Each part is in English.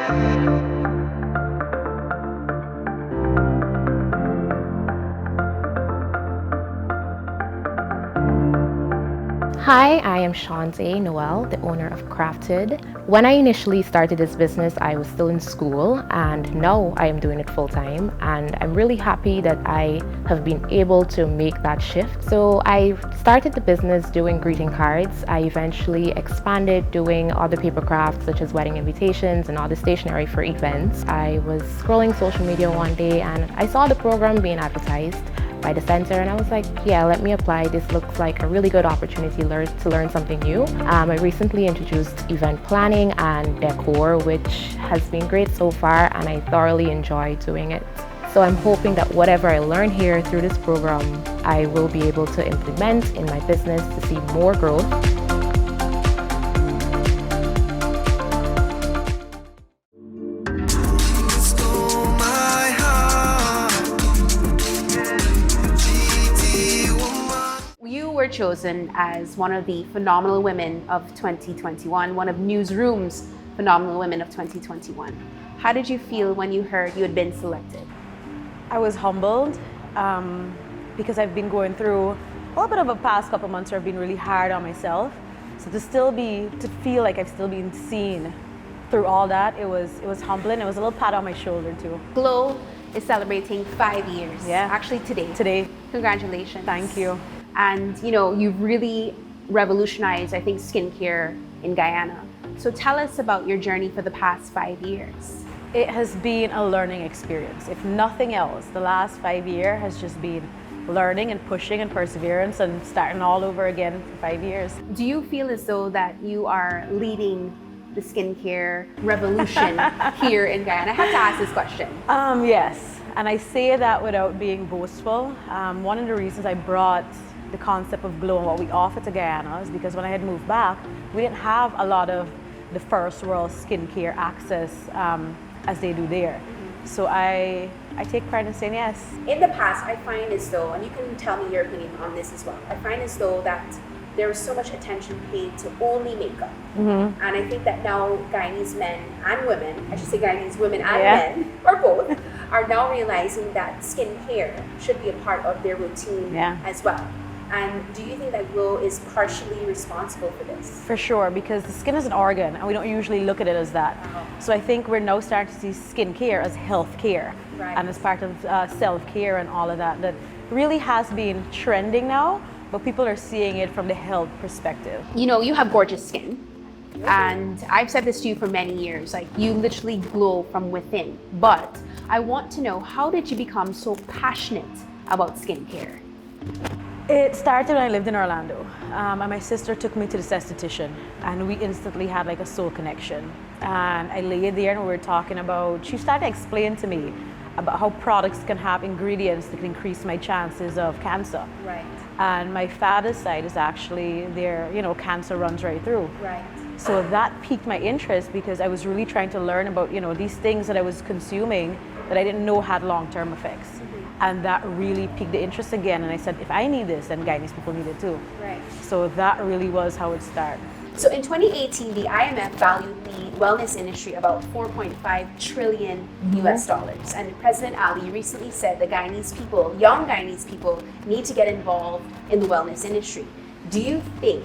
Hi, I am Shante Noel, the owner of Crafted. When I initially started this business, I was still in school, and now I am doing it full time. And I'm really happy that I have been able to make that shift. So I started the business doing greeting cards. I eventually expanded doing other paper crafts such as wedding invitations and other stationery for events. I was scrolling social media one day and I saw the program being advertised by the center, and I was like, yeah, let me apply. This looks like a really good opportunity to learn something new. I recently introduced event planning and decor, which has been great so far, and I thoroughly enjoy doing it. So I'm hoping that whatever I learn here through this program, I will be able to implement in my business to see more growth. Chosen as one of the phenomenal women of 2021, one of Newsroom's phenomenal women of 2021. How did you feel when you heard you had been selected? I was humbled because I've been going through a little bit of a past couple months where I've been really hard on myself. So to feel like I've still been seen through all that, it was humbling. It was a little pat on my shoulder too. Glō is celebrating 5 years. Yeah. Actually today. Today. Congratulations. Thank you. And you've really revolutionized, I think, skincare in Guyana. So tell us about your journey for the past 5 years. It has been a learning experience. If nothing else, the last 5 years has just been learning and pushing and perseverance and starting all over again for 5 years. Do you feel as though that you are leading the skincare revolution here in Guyana? I have to ask this question. Yes, and I say that without being boastful. One of the reasons I brought the concept of Glō and what we offer to Guyana is because when I had moved back, we didn't have a lot of the first world skincare access as they do there. So I take pride in saying yes. In the past, I find as though, and you can tell me your opinion on this as well, I find as though that there is so much attention paid to only makeup. Mm-hmm. And I think that now Guyanese men and women, I should say Guyanese women and men, or both, are now realizing that skincare should be a part of their routine as well. And do you think that Glō is partially responsible for this? For sure, because the skin is an organ and we don't usually look at it as that. So I think we're now starting to see skincare as health care and as part of self-care and all of that. That really has been trending now, but people are seeing it from the health perspective. You have gorgeous skin. And I've said this to you for many years, like you literally glow from within. But I want to know, how did you become so passionate about skincare? It started when I lived in Orlando, and my sister took me to the esthetician, and we instantly had like a soul connection. And I laid there and we were talking about, she started to explain to me about how products can have ingredients that can increase my chances of cancer. Right. And my father's side is actually there, cancer runs right through. Right. So that piqued my interest because I was really trying to learn about, these things that I was consuming that I didn't know had long-term effects. Mm-hmm. And that really piqued the interest again. And I said, if I need this, then Guyanese people need it too. Right. So that really was how it started. So in 2018, the IMF valued the wellness industry about $4.5 trillion US dollars. And President Ali recently said that Guyanese people, young Guyanese people, need to get involved in the wellness industry. Do you think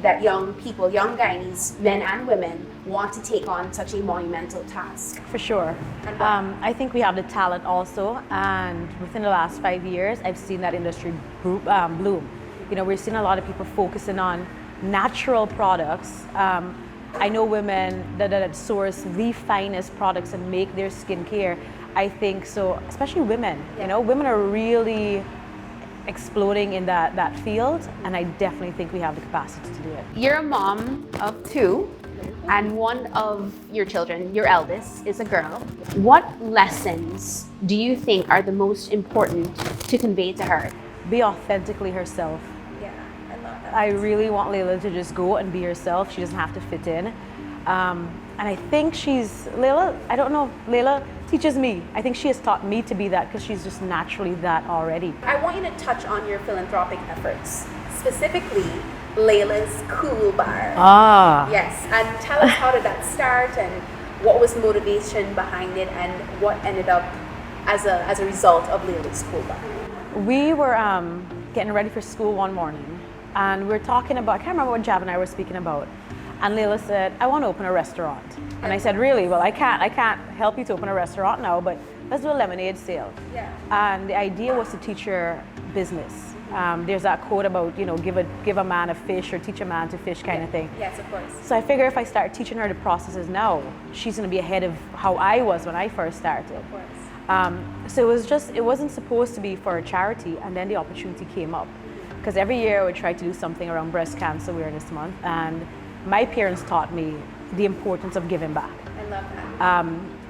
that young people, young Guyanese men and women, want to take on such a monumental task? For sure. I think we have the talent also, and within the last 5 years, I've seen that industry bloom. We're seeing a lot of people focusing on natural products. I know women that source the finest products and make their skincare. I think so, especially women. Women are really exploding in that field, and I definitely think we have the capacity to do it. You're a mom of 2, and one of your children, your eldest, is a girl. What lessons do you think are the most important to convey to her? Be authentically herself. Yeah, I love that. I really want Layla to just go and be herself. She doesn't have to fit in. And I think Layla teaches me. I think she has taught me to be that because she's just naturally that already. I want you to touch on your philanthropic efforts, specifically Layla's Cool Bar. Ah. Yes, and tell us, how did that start, and what was the motivation behind it, and what ended up as a result of Layla's Cool Bar? We were getting ready for school one morning, and we were talking about, I can't remember what Jav and I were speaking about, and Layla said, I want to open a restaurant. And I said, really? Well, I can't help you to open a restaurant now, but let's do a lemonade sale. Yeah. And the idea was to teach her business. There's that quote about, give a man a fish or teach a man to fish kind of thing. Yes, of course. So I figure if I start teaching her the processes now, she's going to be ahead of how I was when I first started. Of course. So it wasn't supposed to be for a charity, and then the opportunity came up. Because every year I would try to do something around Breast Cancer Awareness Month, and my parents taught me the importance of giving back. I love that.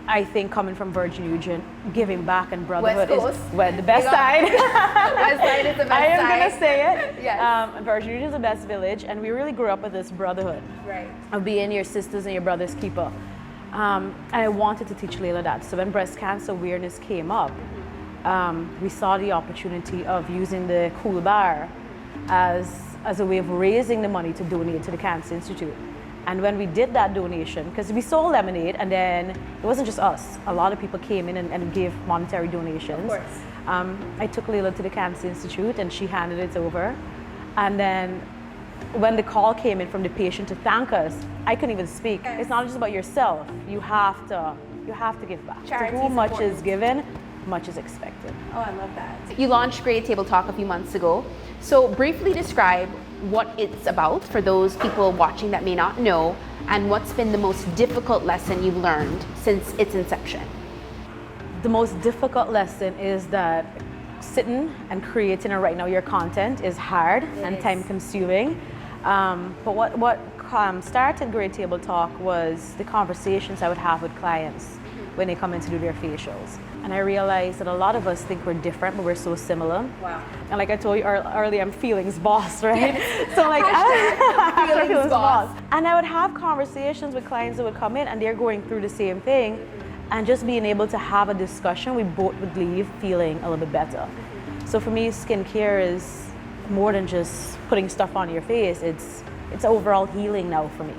I think coming from Vergenoegen, giving back and brotherhood West is the best side. West side is the best I am side. going to say it. Yes. Vergenoegen is the best village, and we really grew up with this brotherhood Right. of being your sisters and your brother's keeper. And I wanted to teach Layla that. So when breast cancer awareness came up, we saw the opportunity of using the Cool Bar as a way of raising the money to donate to the Cancer Institute. And when we did that donation, because we sold lemonade, and then it wasn't just us, a lot of people came in and gave monetary donations. Of course. I took Layla to the Cancer Institute, and she handed it over. And then when the call came in from the patient to thank us, I couldn't even speak. Yes. It's not just about yourself. You have to give back. Charity To whom is much important. is given, much is expected. Oh, I love that. You launched Great Table Talk a few months ago. So briefly describe what it's about for those people watching that may not know, and what's been the most difficult lesson you've learned since its inception. The most difficult lesson is that sitting and creating and writing out your content is hard and is. time consuming. But what started Great Table Talk was the conversations I would have with clients when they come in to do their facials. And I realized that a lot of us think we're different, but we're so similar. Wow. And like I told you earlier, I'm feelings boss, right? So like, Hashtag feelings boss. And I would have conversations with clients that would come in and they're going through the same thing, and just being able to have a discussion, we both would leave feeling a little bit better. So for me, skincare is more than just putting stuff on your face. It's overall healing now for me.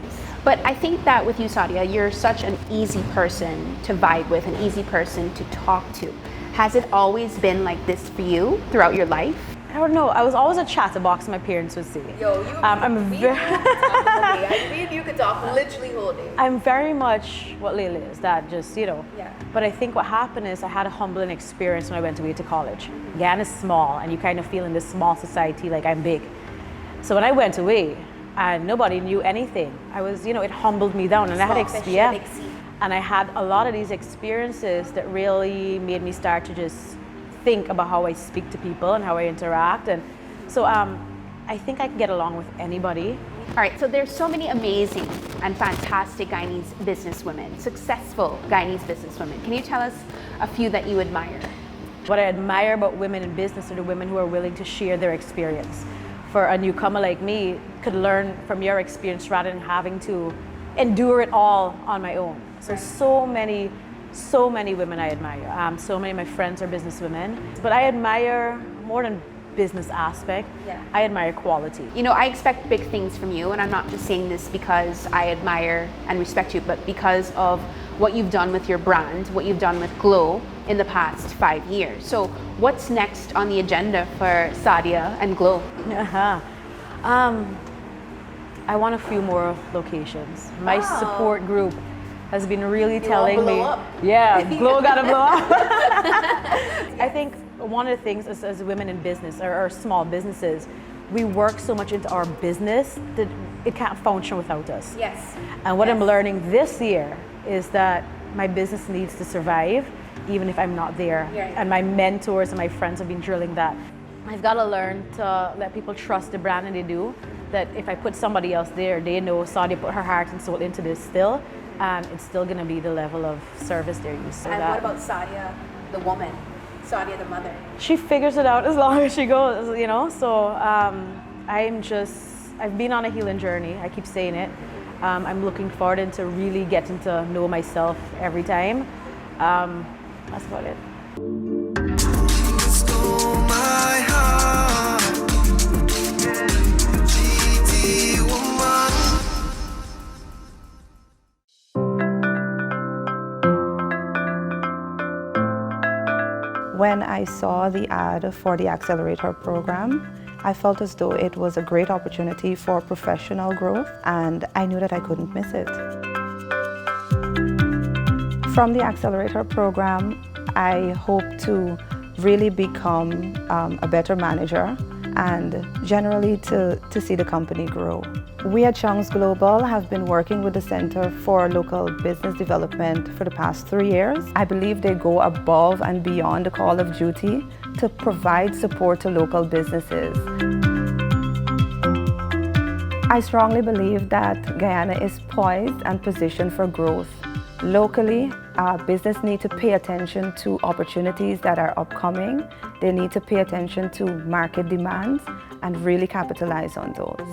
But I think that with you, Sadia, you're such an easy person to vibe with, an easy person to talk to. Has it always been like this for you throughout your life? I don't know. I was always a chatterbox, my parents would say. Yo, you I'm me very- and you could talk all day. Me and you could talk literally whole day. I'm very much what Layla is, that just, Yeah. But I think what happened is I had a humbling experience when I went away to college. Ghana is small, and you kind of feel in this small society like I'm big. So when I went away, and nobody knew anything, I was, it humbled me down, and I had Small fish in a big sea. and I had a lot of these experiences that really made me start to just think about how I speak to people and how I interact, and so I think I can get along with anybody. All right, so there's so many amazing and fantastic Guyanese businesswomen, successful Guyanese businesswomen. Can you tell us a few that you admire? What I admire about women in business are the women who are willing to share their experience. For a newcomer like me, could learn from your experience rather than having to endure it all on my own. So many women I admire. So many of my friends are businesswomen, but I admire more than business aspect. Yeah. I admire quality. I expect big things from you, and I'm not just saying this because I admire and respect you, but because of what you've done with your brand, what you've done with Glō in the past 5 years. So what's next on the agenda for Sadia and Glō? I want a few more locations. My Wow. support group has been really telling blow me, up. yeah, Glō gotta blow up. I think one of the things as women in business or small businesses, we work so much into our business that it can't function without us. Yes. And what I'm Yes. learning this year is that my business needs to survive even if I'm not there. Yeah. And my mentors and my friends have been drilling that. I've got to learn to let people trust the brand, and they do. That if I put somebody else there, they know Sadia put her heart and soul into this still, and it's still going to be the level of service they're used to. And that. what about Sadia, the woman? Sadia, the mother? She figures it out as long as she goes, So I've been on a healing journey. I keep saying it. I'm looking forward into really getting to know myself every time. That's about it. When I saw the ad for the accelerator program, I felt as though it was a great opportunity for professional growth, and I knew that I couldn't miss it. From the accelerator program, I hope to really become a better manager and generally to see the company grow. We at Chong's Global have been working with the Center for Local Business Development for the past 3 years. I believe they go above and beyond the call of duty to provide support to local businesses. I strongly believe that Guyana is poised and positioned for growth. Locally, business need to pay attention to opportunities that are upcoming. They need to pay attention to market demands and really capitalize on those.